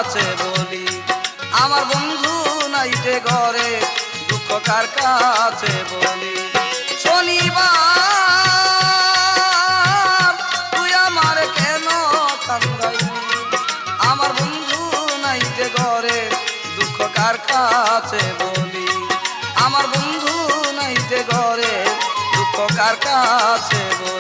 কাছে বলি আমার বন্ধু নাই যে ঘরে দুঃখ কার কাছে বলি শনিবার তুই আমার কেন কান্দাইলি আমার বন্ধু নাই যে ঘরে দুঃখ কার কাছে বলি আমার বন্ধু নাই যে ঘরে দুঃখ কার কাছে বলি